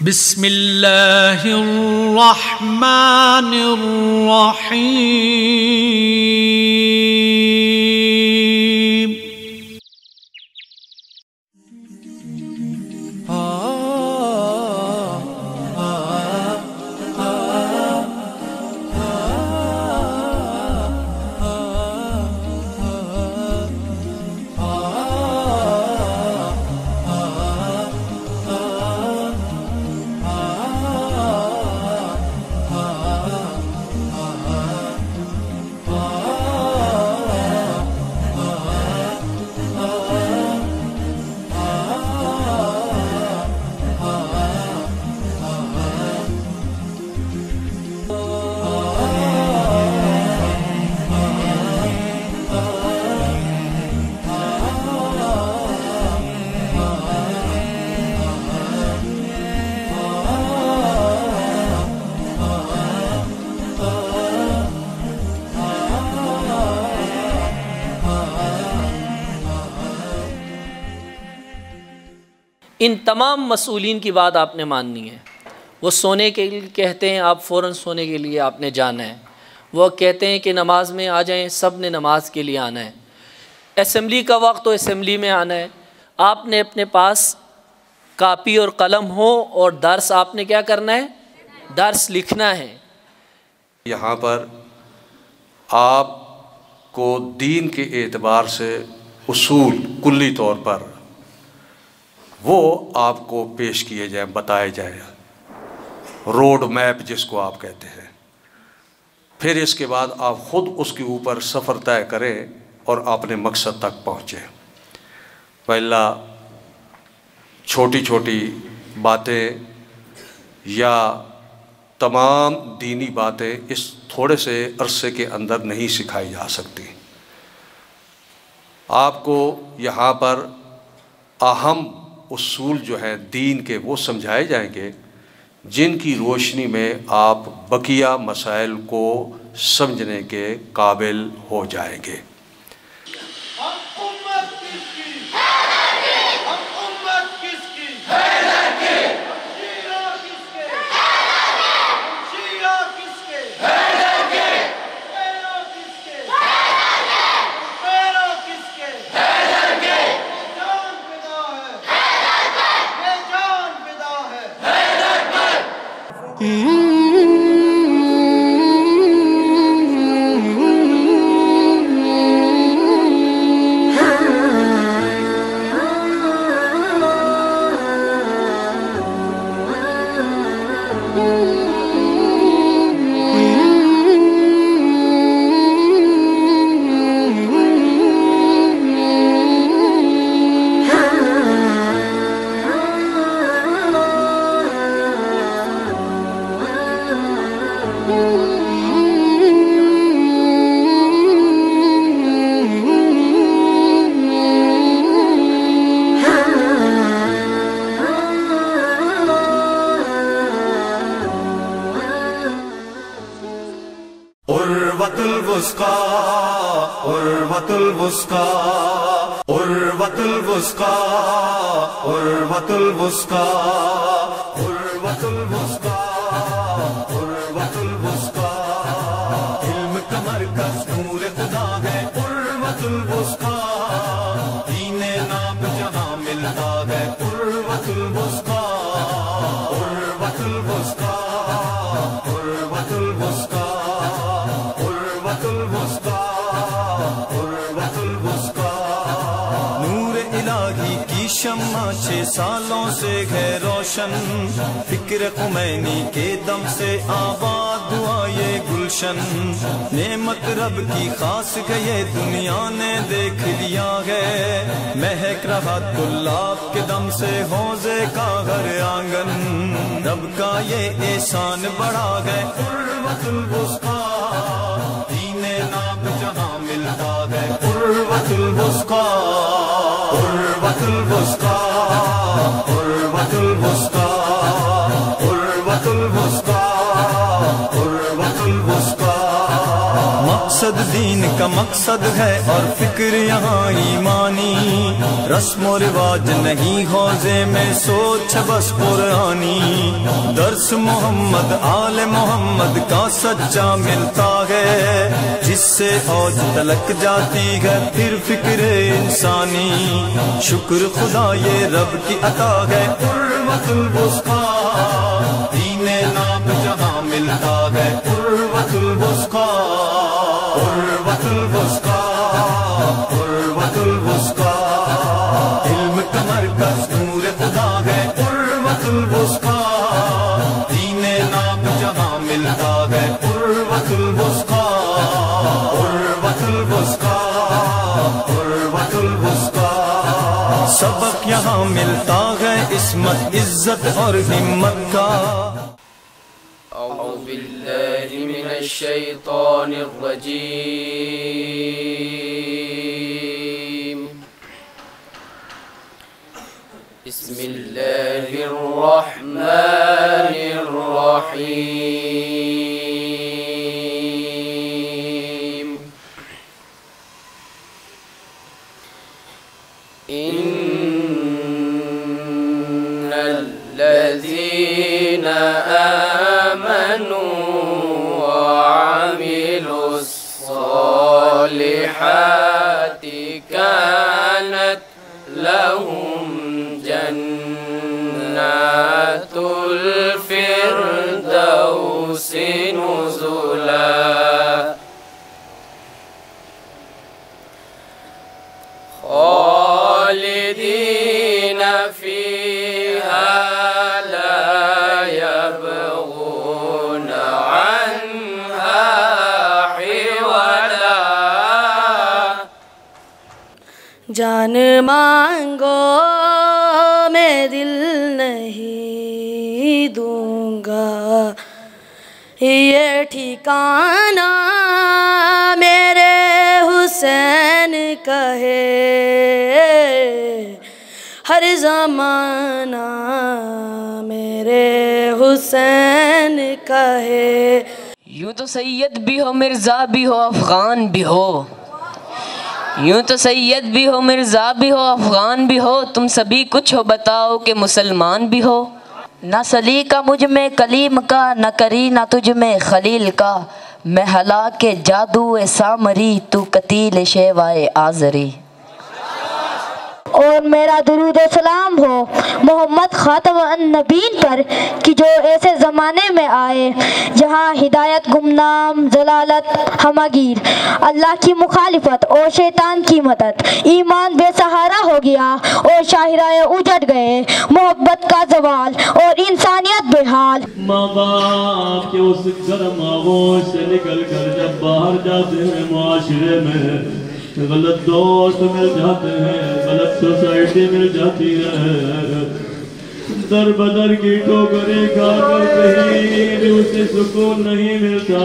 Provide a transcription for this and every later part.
بسم اللہ الرحمن الرحیم ان تمام مسئولین کی بات آپ نے ماننی ہے۔ وہ سونے کے لیے کہتے ہیں، آپ فوراً سونے کے لیے آپ نے جانا ہے۔ وہ کہتے ہیں کہ نماز میں آ جائیں، سب نے نماز کے لیے آنا ہے۔ اسمبلی کا وقت تو اسمبلی میں آنا ہے۔ آپ نے اپنے پاس کاپی اور قلم ہو اور درس آپ نے کیا کرنا ہے؟ درس لکھنا ہے۔ یہاں پر آپ کو دین کے اعتبار سے اصول کلی طور پر وہ آپ کو پیش کیے جائیں، بتائے جائیں، روڈ میپ جس کو آپ کہتے ہیں۔ پھر اس کے بعد آپ خود اس کے اوپر سفر طے کریں اور اپنے مقصد تک پہنچیں۔ پہلا چھوٹی چھوٹی باتیں یا تمام دینی باتیں اس تھوڑے سے عرصے کے اندر نہیں سکھائی جا سکتی۔ آپ کو یہاں پر اہم اصول جو ہیں دین کے وہ سمجھائے جائیں گے جن کی روشنی میں آپ بقیہ مسائل کو سمجھنے کے قابل ہو جائیں گے۔ عروة الوثقى عروة الوثقى عروة الوثقى عروة الوثقى عروة الوثقى علم کا مرکز نور خدا ہے عروة الوثقى دین ناب جہاں ملتا ہے عروة الوثقى عروة الوثقى عروة الوثقى عروة الوثقى عروة الوثقى نور الہی کی شمع 6 سالوں سے ہے روشن فکر خمینی کے دم سے آباد ہوا یہ گلشن نعمت رب کی خاص گئے دنیا نے دیکھ لیا ہے مہک رہا طلاب کے دم سے حوضے کا ہر آنگن رب کا یہ احسان بڑا ہے عروة الوثقى دین ناب جہاں ملتا ہے عروة الوثقى عروة الوثقى عروة الوثقى عروة الوثقى عروة الوثقى مقصد دین کا مقصد ہے اور فکر یہاں ایمانی، رسم و رواج نہیں حوضے میں سوچ بس قرآنی، درس محمد آل محمد کا سچا ملتا ہے، جس سے اوج تلک جاتی ہے پھر فکر انسانی، شکر خدا یہ رب کی عطا ہے عروۃ الوثقیٰ، دین ناب جہاں ملتا ہے عروۃ الوثقیٰ، عروۃ الوثقیٰ، عروۃ الوثقیٰ، علم کا مرکز نور خدا ہے عروۃ الوثقیٰ، دین ناب جہاں ملتا ہے عروۃ الوثقیٰ، عروۃ الوثقیٰ، عروۃ الوثقیٰ، سبق یہاں ملتا ہے عصمت عزت اور ہمت کا۔ اعوذ باللہ من الشیطان الرجیم، بسم اللہ الرحمن الرحیم، الذين آمنوا وعملوا الصالحات كانت لهم جنات الفردوس نزلا خالدين فيها جان مانگو میں دل نہیں دوں گا، یہ ٹھکانہ میرے حسین کا ہے، ہر زمانہ میرے حسین کا ہے۔ یوں تو سید بھی ہو مرزا بھی ہو افغان بھی ہو، یوں تو سید بھی ہو مرزا بھی ہو افغان بھی ہو، تم سبھی کچھ ہو بتاؤ کہ مسلمان بھی ہو۔ نہ سلی کا مجھ میں کلیم کا، نہ کری نہ تجھ میں خلیل کا، میں ہلاک جادو سامری، تو قتیل شیوائے آزری۔ اور میرا درود و سلام ہو محمد خاتم النبیین پر کہ جو ایسے زمانے میں آئے جہاں ہدایت گمنام، ضلالت ہمگیر، اللہ کی مخالفت اور شیطان کی مدد، ایمان بے سہارا ہو گیا اور شاہراہ اجڑ گئے، محبت کا زوال اور انسانیت بے حال۔ ماں باپ کے اس گرم آغوش سے نکل کر جب باہر جاتے ہیں معاشرے میں، غلط دوست مل جاتے ہیں، غلط سوسائٹی مل جاتی ہے، در بدر کی ٹھوکریں کھا کر کہیں بھی اسے سکون نہیں ملتا،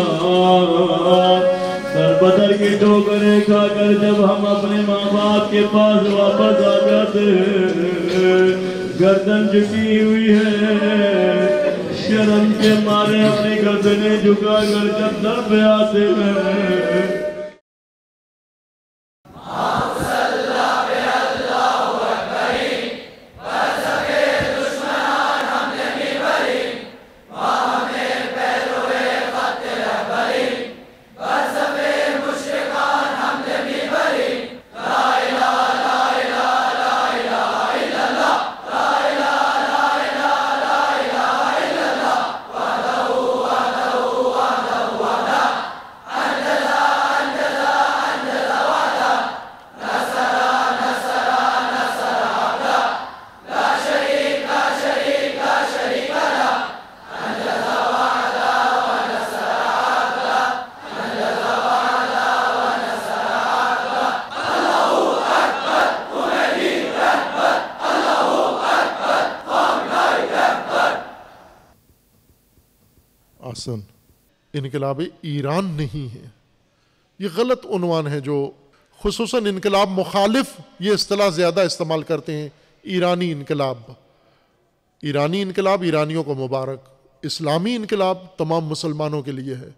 در بدر کی ٹھوکریں کھا کر جب ہم اپنے ماں باپ کے پاس واپس آ جاتے ہیں، گردن جھکی ہوئی ہے، شرم کے مارے اپنی گردنیں جھکا کر جب در پہ آتے ہیں، انقلاب ایران نہیں ہے، یہ غلط عنوان ہے جو خصوصاً انقلاب مخالف یہ اصطلاح زیادہ استعمال کرتے ہیں۔ ایرانی انقلاب، ایرانی انقلاب ایرانیوں کو مبارک، اسلامی انقلاب تمام مسلمانوں کے لیے ہے،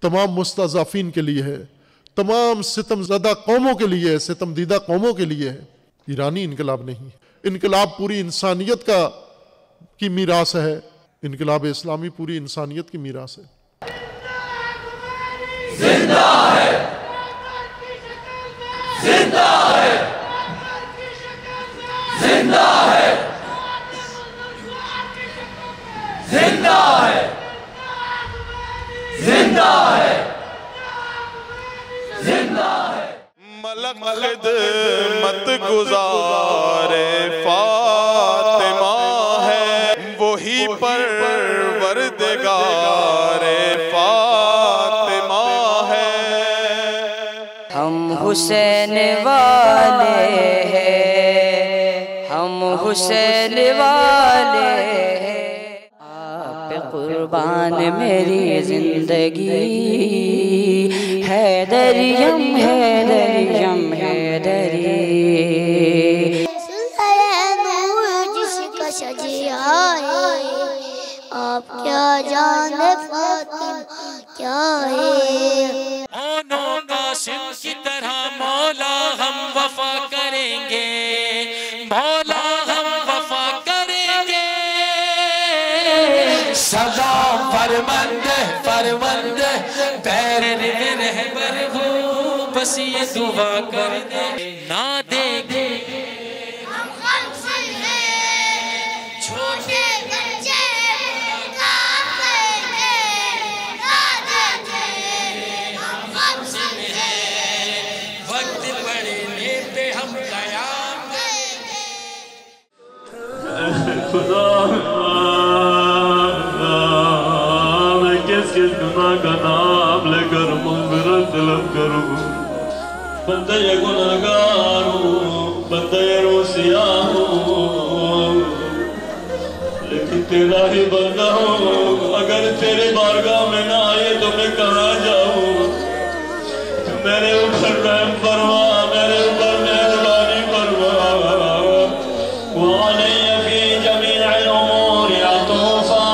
تمام مستضعفین کے لیے ہے، تمام ستم زدہ قوموں کے لیے ہے، ستم دیدہ قوموں کے لیے ہے، ایرانی انقلاب نہیں ہے۔ انقلاب پوری انسانیت کی میراث ہے، انقلاب اسلامی پوری انسانیت کی میراث ہے۔ زندہ ہے، زندہ ہے، زندہ ہے، زندہ ہے، زندہ ہے، زندہ ہے۔ ملک خدمت گزار فاطمہ ہے، وہی پروردگار فاطمہ ہے۔ ہم حسین والے ہیں، ہم حسین والے ہیں، آپ پہ قربان میری زندگی، حیدریم حیدریم حیدری۔ جس کا سجیا ہے آپ کیا جانے فاطمہ کیا ہے۔ قاسم کی طرح مولا ہم وفا کریں گے، مولا ہم وفا کریں گے۔ سلام فرماندے فرماندے پیر میں رہبر ہو، بس یہ دعا کر دے نہ دیکھے ہم خمسن ہیں، چھوٹے بچے کافر ہیں، نہ دیکھے ہم خمسن ہیں، وقت پڑھنے پہ ہم قیام کریں گے۔ خدا میں کس کس گناہ کا نام لے کر مغفرت طلب کروں، بندہ گناہگار ہوں، بندہ روسیاہ ہوں، لیکن تیرا ہی بندہ ہوں۔ اگر تیرے بارگاہ میں نہ آئے تو میں کہاں جاؤں؟ میرے اوپر رحم فرما، میرے اوپر مہربانی فرما۔ وعلي في جميع الأمور عطوفا،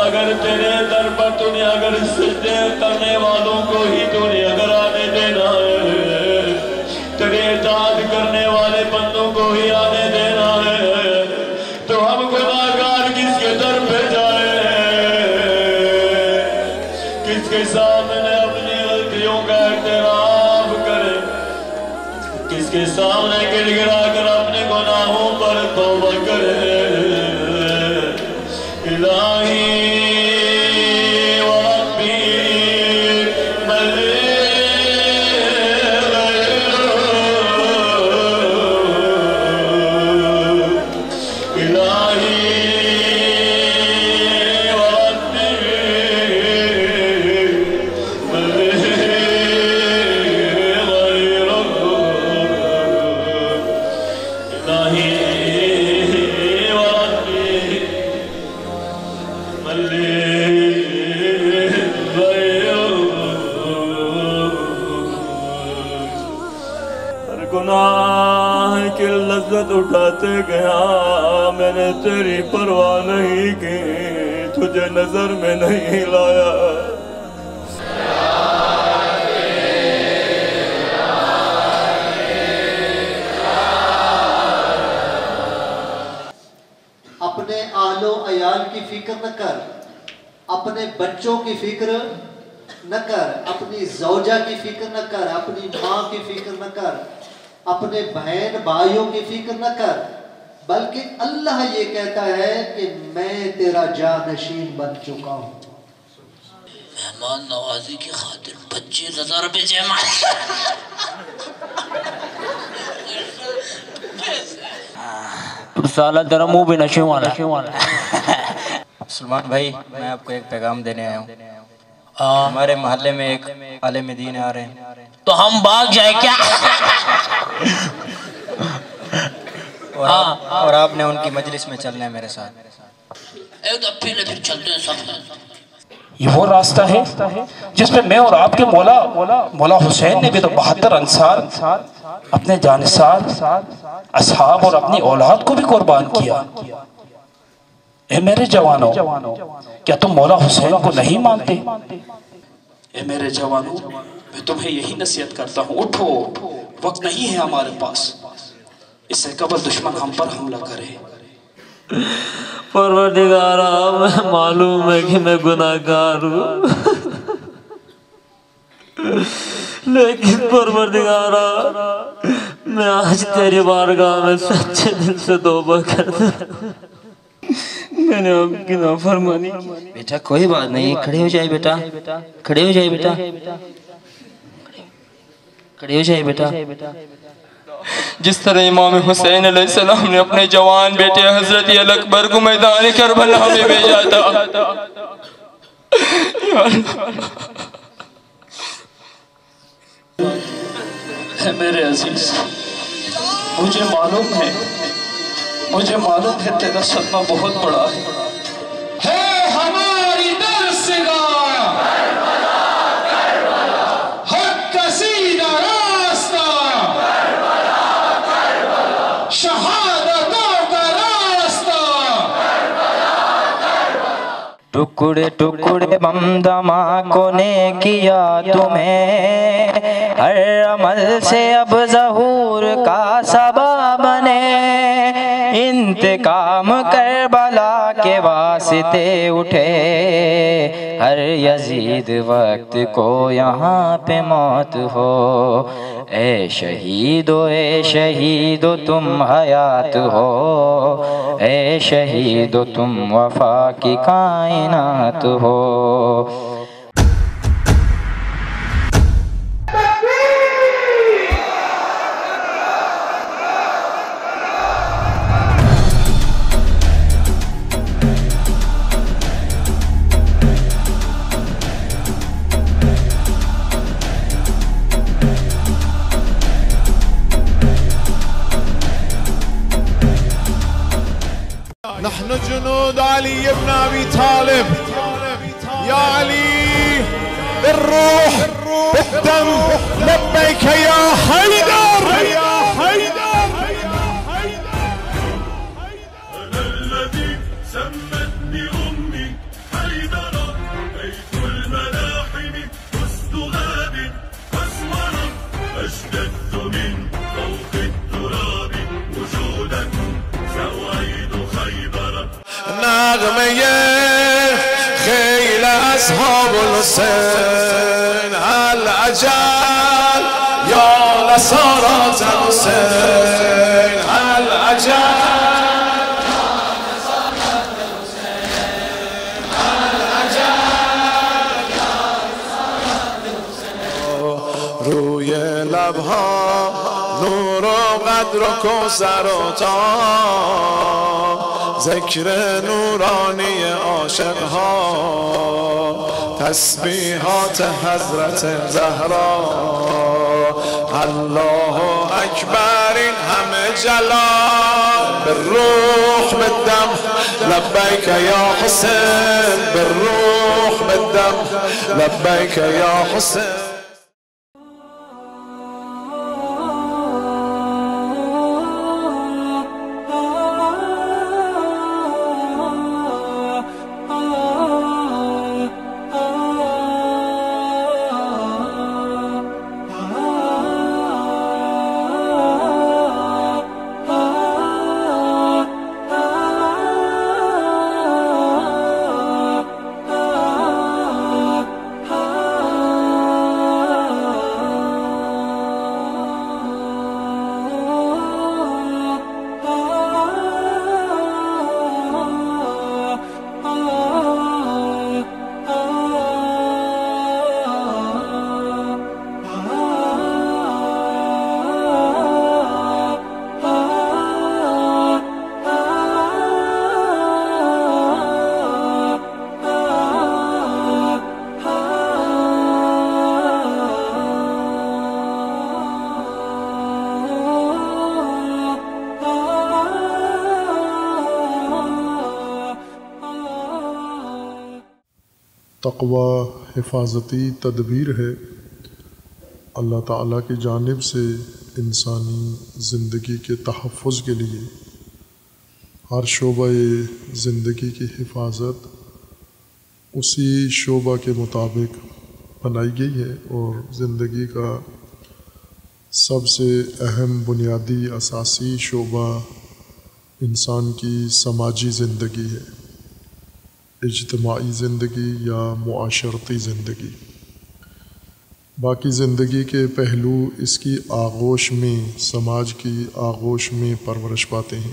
اگر تیرے در پر تو نے اگر سجدے کرنے والوں کو ہی تو نے اگر آنے دینا ہے، تیرے اطاعت کرنے والے بندوں کو ہی آنے دینا ہے، تو ہم گناہگار کس کے در پہ جائیں، کس کے سامنے اپنی غلطیوں کا اعتراف کریں، کس کے سامنے گر گرا کر اپنے گناہوں پر توبہ کرے۔ الہی و ربی ملی الہی و ربی ملی گناہ کی لذت اٹھاتے گیا، میں نے تیری پرواہ نہیں کی، تجھے نظر میں نہیں لایا۔ اپنے آل و عیال کی فکر نہ کر، اپنے بچوں کی فکر نہ کر، اپنی زوجہ کی فکر نہ کر، اپنی ماں کی فکر نہ کر، اپنے بہن بھائیوں کی فکر نہ کر، بلکہ اللہ یہ کہتا ہے کہ میں تیرا جانشین بن چکا ہوں۔ مہمان نوازی کی خاطر 25,000 روپے جمع۔ سالہ تیرا منہ بھی نشے والا۔ سلمان بھائی، میں آپ کو ایک پیغام دینے آیا ہوں۔ ہمارے محلے میں ایک عالم دین آ رہے ہیں، تو ہم بھاگ جائے کیا؟ اور آپ نے ان کی مجلس میں چلنا ہے میرے ساتھ۔ ایک دفعہ پھر چلتے ہیں سب۔ یہ وہ راستہ ہے جس پہ میں اور آپ کے مولا حسین نے بھی تو 72 انصار اپنے جانثار اصحاب اور اپنی اولاد کو بھی قربان کیا۔ اے میرے جوانوں، کیا تم مولا حسین کو نہیں مانتے؟ اے میرے جوانوں، میں تمہیں یہی نصیحت کرتا ہوں، اٹھو، وقت نہیں ہے ہمارے پاس، اس سے قبل دشمن ہم پر حملہ کرے۔ پروردگارا، میں معلوم ہے کہ میں گناہگار ہوں، لیکن پروردگارا میں آج تیری بارگاہ میں سچے دل سے توبہ کرتا ہوں، میں نے آپ کی نافرمانی کی۔ بیٹا کوئی بات نہیں، کھڑے ہو جائے بیٹا، کھڑے ہو جائے بیٹا، کھڑے ہو جائے بیٹا۔ جس طرح امام حسین علیہ السلام نے اپنے جوان بیٹے حضرت علی اکبر کو میدان کربلا میں بھیجا تھا، اے میرے عزیز، مجھے معلوم ہے تیرا صدمہ بہت بڑا ہے ہماری درسگاہ حق کا سیدھا راستہ، شہادتوں کا راستہ، ٹکڑے ٹکڑے بم دھماکوں نے کیا تمہیں، ہر عمل سے اب ظہور کا سبب بنے، انتقام کربلا کے واسطے اٹھے، ہر یزید وقت کو یہاں پہ موت ہو، اے شہیدو تم حیات ہو، اے شہیدو تم وفا کی کائنات ہو۔ نحن جنود علي بن أبي طالب، يا علي بالروح بالدم لبيك يا حيدر، يا حيدر، أنا الذي سمتني أمي حيدرا، بيت الملاحم وسط غاب أسمرا، أشددت من فوق التراب وجودا سويد خيبر، نغمة خيل أصحاب الحسين، الأجل يا نصارى الحسين، الأجل يا نصارى الحسين، الأجل يا نصارى الحسين، روی لبها نور و قدر و کوثر و ذکر نورانی عاشق ها، تسبیحات حضرت زهرا، الله اکبر، این همه جلال، بالروح بالدم لبیک یا حسین، بالروح بالدم لبیک یا حسین۔ تقوی حفاظتی تدبیر ہے اللہ تعالیٰ کی جانب سے انسانی زندگی کے تحفظ کے لیے ہر شعبہ زندگی کی حفاظت اسی شعبہ کے مطابق بنائی گئی ہے اور زندگی کا سب سے اہم بنیادی اساسی شعبہ انسان کی سماجی زندگی ہے، اجتماعی زندگی یا معاشرتی زندگی۔ باقی زندگی کے پہلو اس کی آغوش میں، سماج کی آغوش میں پرورش پاتے ہیں۔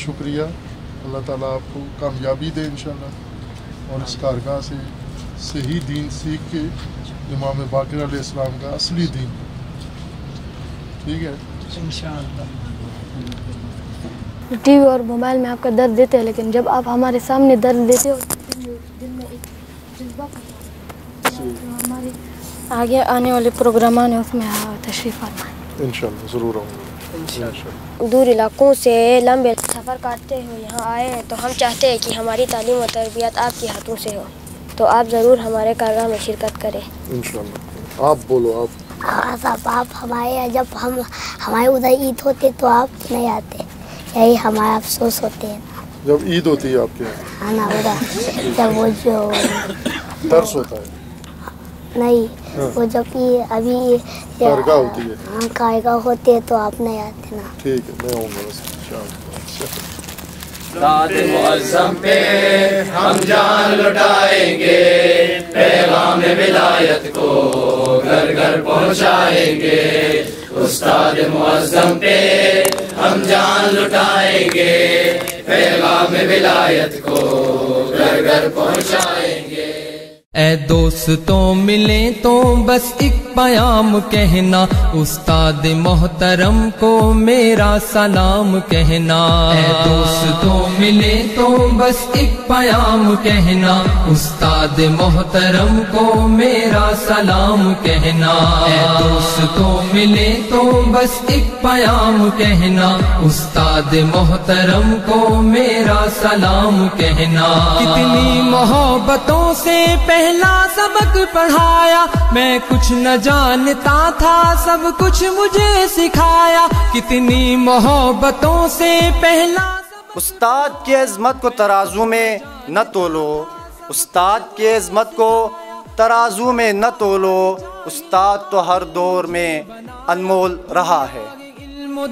شکریہ، اللہ تعالیٰ آپ کو کامیابی دے انشاءاللہ، اور اس کارگاہ سے صحیح دین سیکھ کے امام باقر علیہ السلام کا اصلی دین، ٹھیک ہے انشاءاللہ۔ ٹی وی اور موبائل میں آپ کا درد دیتے ہیں، لیکن جب آپ ہمارے سامنے درد دیتے ہو دل میں ایک جذبہ ہمارے آگے آنے والے پروگرام ہیں اس میں تشریف فرمائیں انشاءاللہ، ضرور آؤں گا۔ دور علاقوں سے لمبے سفر کاٹتے ہوئے یہاں آئے ہیں، تو ہم چاہتے ہیں کہ ہماری تعلیم و تربیت آپ کے ہاتھوں سے ہو، تو آپ ضرور ہمارے کارگاہ میں شرکت کریں انشاءاللہ۔ آپ بولو۔ آپ صاحب، آپ ہمارے یہاں جب ہمارے ادھر عید ہوتے تو آپ نہیں آتے، یہی ہمارا افسوس ہوتے ہیں۔ جب عید ہوتی ہے آپ کے ہاں نا، ادھر جب وہ جو درس ہوتا ہے نہیں، وہ جب ابھی کارگاہ ہوتی ہے، ہاں کارگاہ ہوتے تو آپ نہیں آتے نا۔ ٹھیک ہے، میں آؤں گا بس انشاءاللہ۔ ذات معظم پہ ہم جان لٹائیں گے، پیغام ولایت کو گھر گھر پہنچائیں گے۔ استاد معظم پہ ہم جان لٹائیں گے، پیغام ولایت کو گھر گھر پہنچائیں گے۔ اے دوستوں ملیں تو بس ایک پیام کہنا، استاد محترم کو میرا سلام کہنا۔ اے دوستوں ملیں تو بس ایک پیام کہنا، استاد محترم کو میرا سلام کہنا۔ اے دوستوں ملیں تو بس ایک پیام کہنا، استاد محترم کو میرا سلام کہنا۔ کتنی محبتوں سے پہلا سبق پڑھایا، میں کچھ نہ جانتا تھا، سب کچھ مجھے سکھایا۔ کتنی محبتوں سے پہلا استاد کی عظمت کو ترازو میں نہ تولو، استاد کی عظمت کو ترازو میں نہ تولو، استاد تو ہر دور میں انمول رہا ہے۔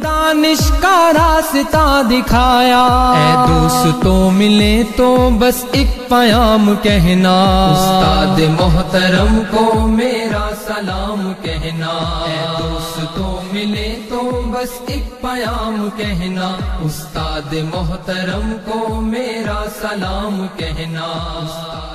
دانش کا راستہ دکھایا۔ اے دوستوں ملے تو بس ایک پیام کہنا، استاد محترم کو میرا سلام کہنا۔ اے دوستوں ملے تو بس ایک پیام کہنا، استاد محترم کو میرا سلام کہنا۔ استاد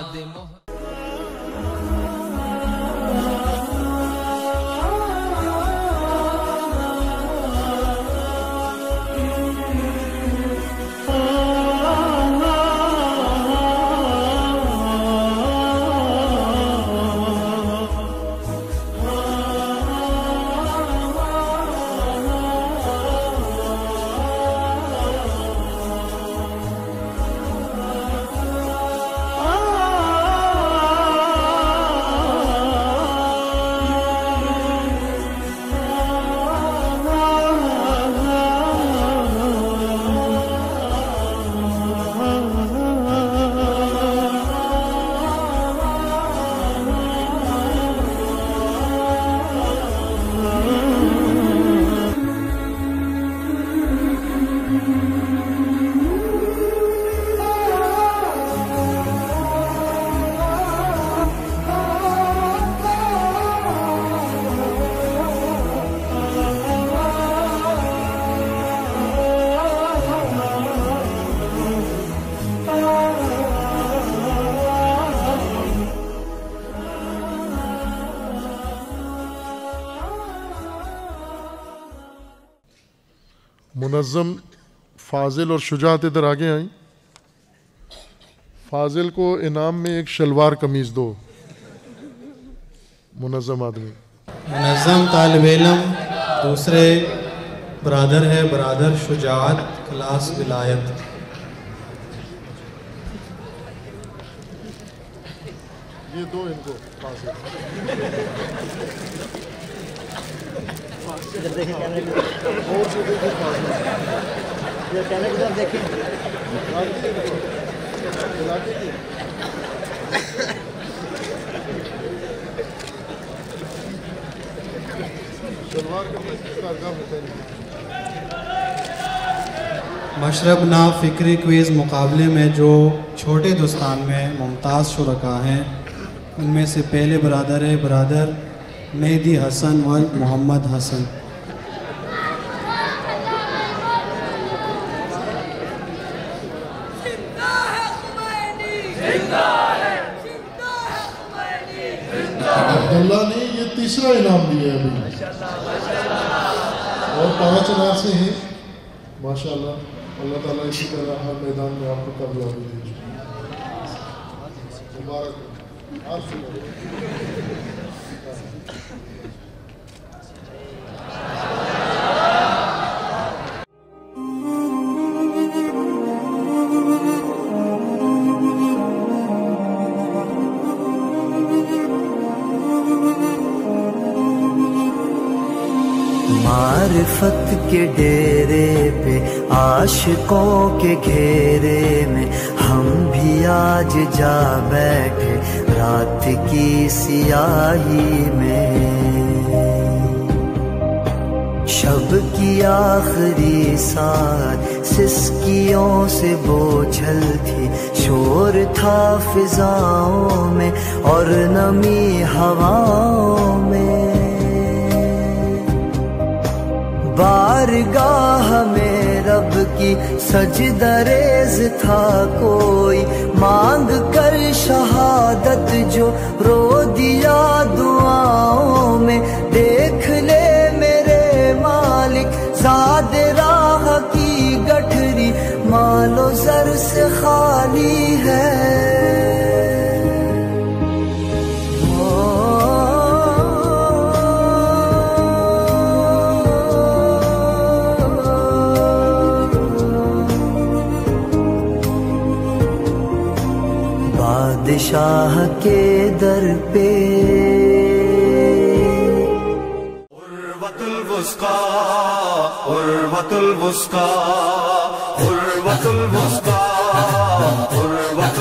منظم فاضل اور شجاعت ادھر آگے آئیں. فاضل کو انعام میں ایک شلوار قمیض دو. منظم آدمی. منظم طالب علم دوسرے برادر ہے برادر شجاعت کلاس ولایت. یہ دو ان کو فاضل. مشرب نا فکری کوئز مقابلے میں جو چھوٹے دوستان میں ممتاز شرکا ہیں ان میں سے پہلے برادر ہے برادر مہدی حسن و محمد حسن. عبداللہ نے یہ تیسرا انعام دیا ہے ابھی اور 5 انعام سے ہیں ماشاءاللہ. اللہ تعالیٰ اسی طرح ہر میدان میں آپ کو کامیابی دے. مبارک. معرفت کے ڈیرے پہ عاشقوں کے گھیرے میں ہم بھی آج جا بیٹھے رات کی سیاہی میں. شب کی آخری سات سسکیوں سے بوجھل تھی. شور تھا فضاؤں میں اور نمی ہواؤں میں. بارگاہ میں رب کی سجدہ ریز تھا کوئی. مانگ کر شہادت جو رو دیا دعاؤں میں. دیکھ لے میرے مالک زاد راہ کی گٹھری مال و زر سے خالی ہے. بادشاہ کے در پہ عروۃ الوثقی عروۃ الوثقی عروۃ الوثقی عروۃ